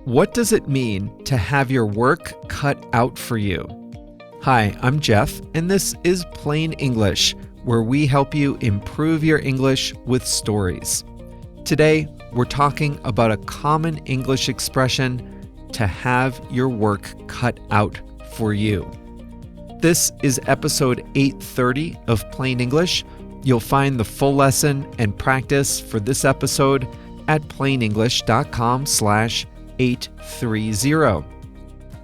What does it mean to have your work cut out for you? Hi, I'm Jeff, and this is Plain English, where we help you improve your English with stories. Today, we're talking about a common English expression, to have your work cut out for you. This is episode 830 of Plain English. You'll find the full lesson and practice for this episode at plainenglish.com/830.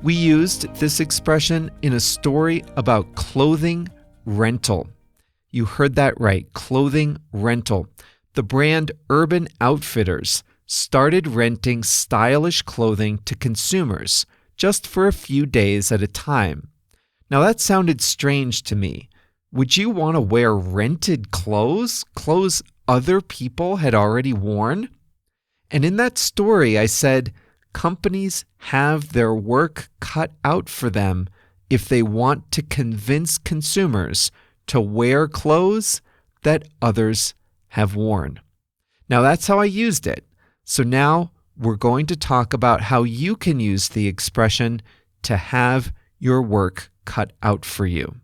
We used this expression in a story about clothing rental. You heard that right, clothing rental. The brand Urban Outfitters started renting stylish clothing to consumers just for a few days at a time. Now that sounded strange to me. Would you want to wear rented clothes? Clothes other people had already worn? And in that story, I said, companies have their work cut out for them if they want to convince consumers to wear clothes that others have worn. Now that's how I used it. So now we're going to talk about how you can use the expression to have your work cut out for you.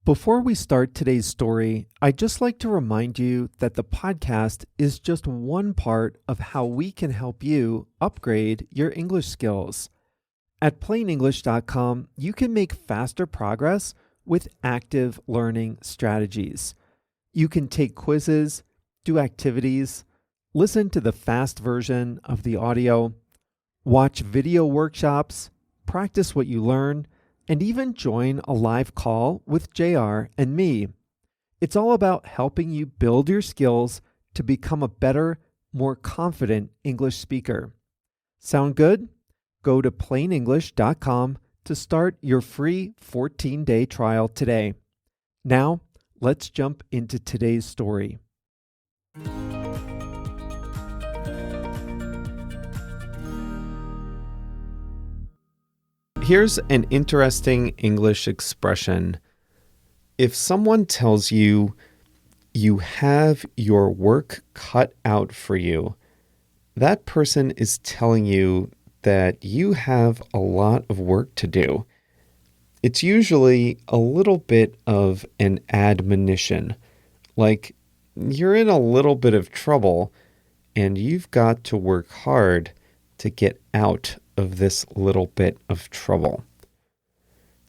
Before we start today's story, I'd just like to remind you that the podcast is just one part of how we can help you upgrade your English skills. At plainenglish.com, you can make faster progress with active learning strategies. You can take quizzes, do activities, listen to the fast version of the audio, watch video workshops, practice what you learn, and even join a live call with JR and me. It's all about helping you build your skills to become a better, more confident English speaker. Sound good? Go to plainenglish.com to start your free 14-day trial today. Now, let's jump into today's story. Here's an interesting English expression. If someone tells you, you have your work cut out for you, that person is telling you that you have a lot of work to do. It's usually a little bit of an admonition, like you're in a little bit of trouble and you've got to work hard to get out of this little bit of trouble.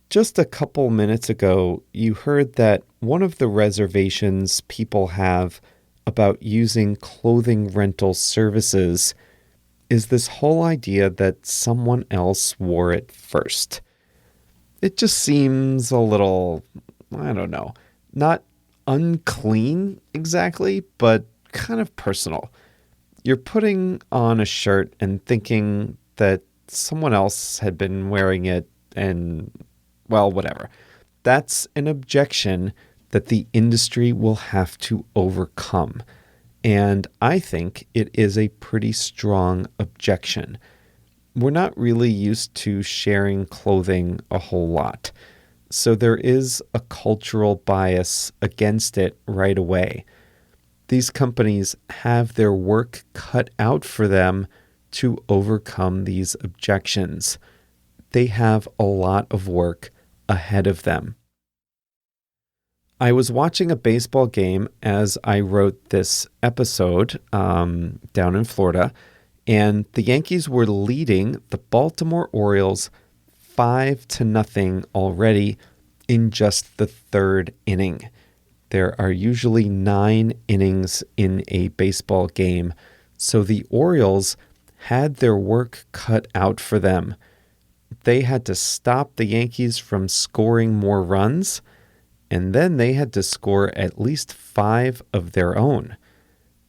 Just a couple minutes ago, you heard that one of the reservations people have about using clothing rental services is this whole idea that someone else wore it first. It just seems a little, not unclean exactly, but kind of personal. You're putting on a shirt and thinking that someone else had been wearing it and, well, whatever. That's an objection that the industry will have to overcome. And I think it is a pretty strong objection. We're not really used to sharing clothing a whole lot. So there is a cultural bias against it right away. These companies have their work cut out for them to overcome these objections. They have a lot of work ahead of them. I was watching a baseball game as I wrote this episode down in Florida, and the Yankees were leading the Baltimore Orioles 5-0 already in just the third inning. There are usually 9 innings in a baseball game, so the Orioles had their work cut out for them. They had to stop the Yankees from scoring more runs, and then they had to score at least 5 of their own.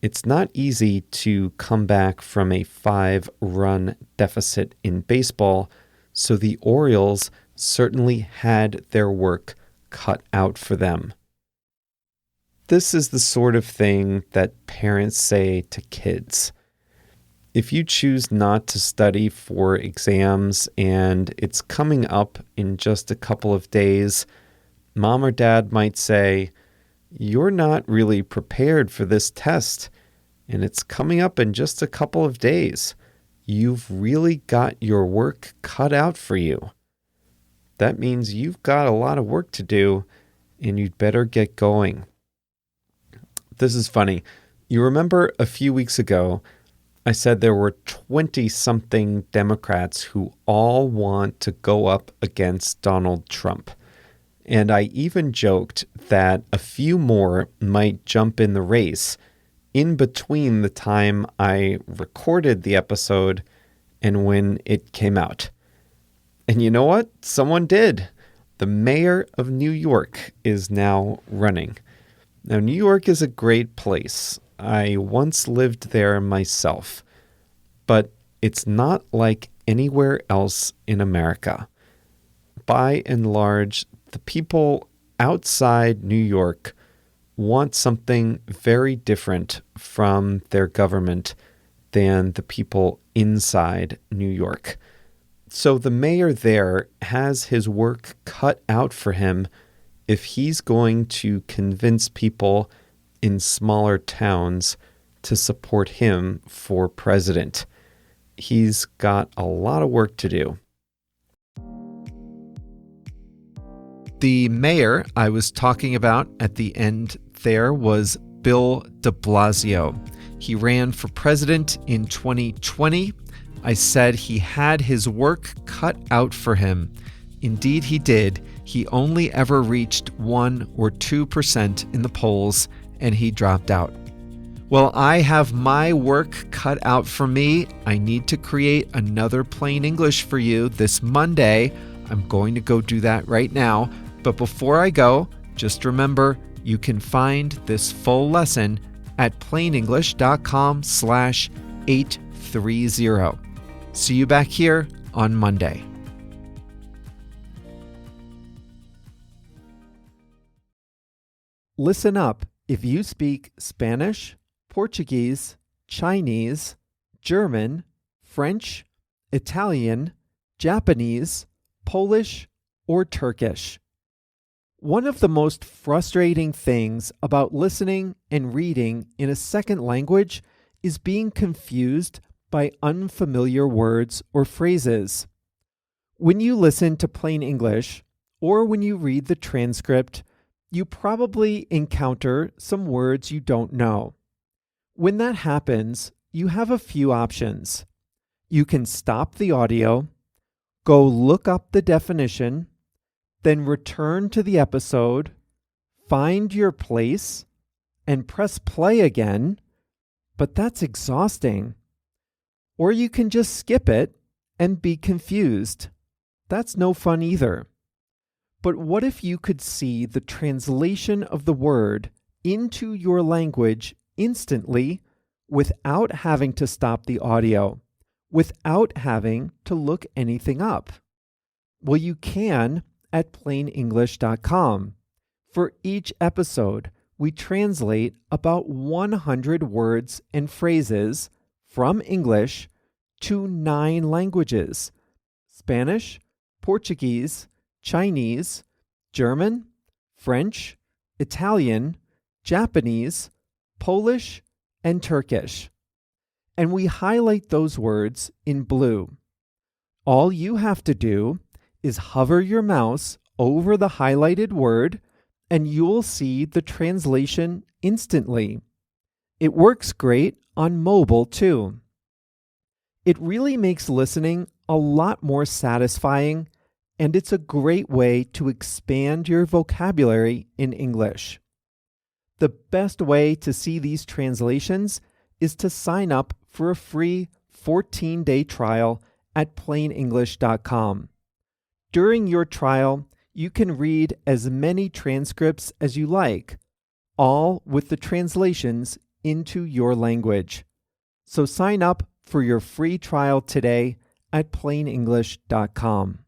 It's not easy to come back from a 5-run deficit in baseball, so the Orioles certainly had their work cut out for them. This is the sort of thing that parents say to kids. If you choose not to study for exams and it's coming up in just a couple of days, mom or dad might say, "You're not really prepared for this test, and it's coming up in just a couple of days. you've really got your work cut out for you. That means you've got a lot of work to do, and you'd better get going. This is funny. You remember a few weeks ago, I said there were 20-something Democrats who all want to go up against Donald Trump. And I even joked that a few more might jump in the race in between the time I recorded the episode and when it came out. And you know what? Someone did. The mayor of New York is now running. Now, New York is a great place. I once lived there myself, but it's not like anywhere else in America. By and large, the people outside New York want something very different from their government than the people inside New York. So the mayor there has his work cut out for him if he's going to convince people in smaller towns to support him for president. He's got a lot of work to do. The mayor I was talking about at the end there was Bill de Blasio. He ran for president in 2020. I said he had his work cut out for him. Indeed, he did. He only ever reached 1 or 2% in the polls, and he dropped out. Well, I have my work cut out for me. I need to create another Plain English for you this Monday. I'm going to go do that right now. But before I go, just remember, you can find this full lesson at plainenglish.com/830. See you back here on Monday. Listen up if you speak Spanish, Portuguese, Chinese, German, French, Italian, Japanese, Polish, or Turkish. One of the most frustrating things about listening and reading in a second language is being confused by unfamiliar words or phrases. When you listen to Plain English, or when you read the transcript, you probably encounter some words you don't know. When that happens, you have a few options. You can stop the audio, go look up the definition, then return to the episode, find your place, and press play again, but that's exhausting. Or you can just skip it and be confused. That's no fun either. But what if you could see the translation of the word into your language instantly without having to stop the audio, without having to look anything up? Well, you can at plainenglish.com. For each episode, we translate about 100 words and phrases from English to 9 languages: Spanish, Portuguese, Chinese, German, French, Italian, Japanese, Polish, and Turkish. And we highlight those words in blue. All you have to do is hover your mouse over the highlighted word, and you'll see the translation instantly. It works great on mobile too. It really makes listening a lot more satisfying, and it's a great way to expand your vocabulary in English. The best way to see these translations is to sign up for a free 14-day trial at plainenglish.com. During your trial, you can read as many transcripts as you like, all with the translations into your language. So sign up for your free trial today at plainenglish.com.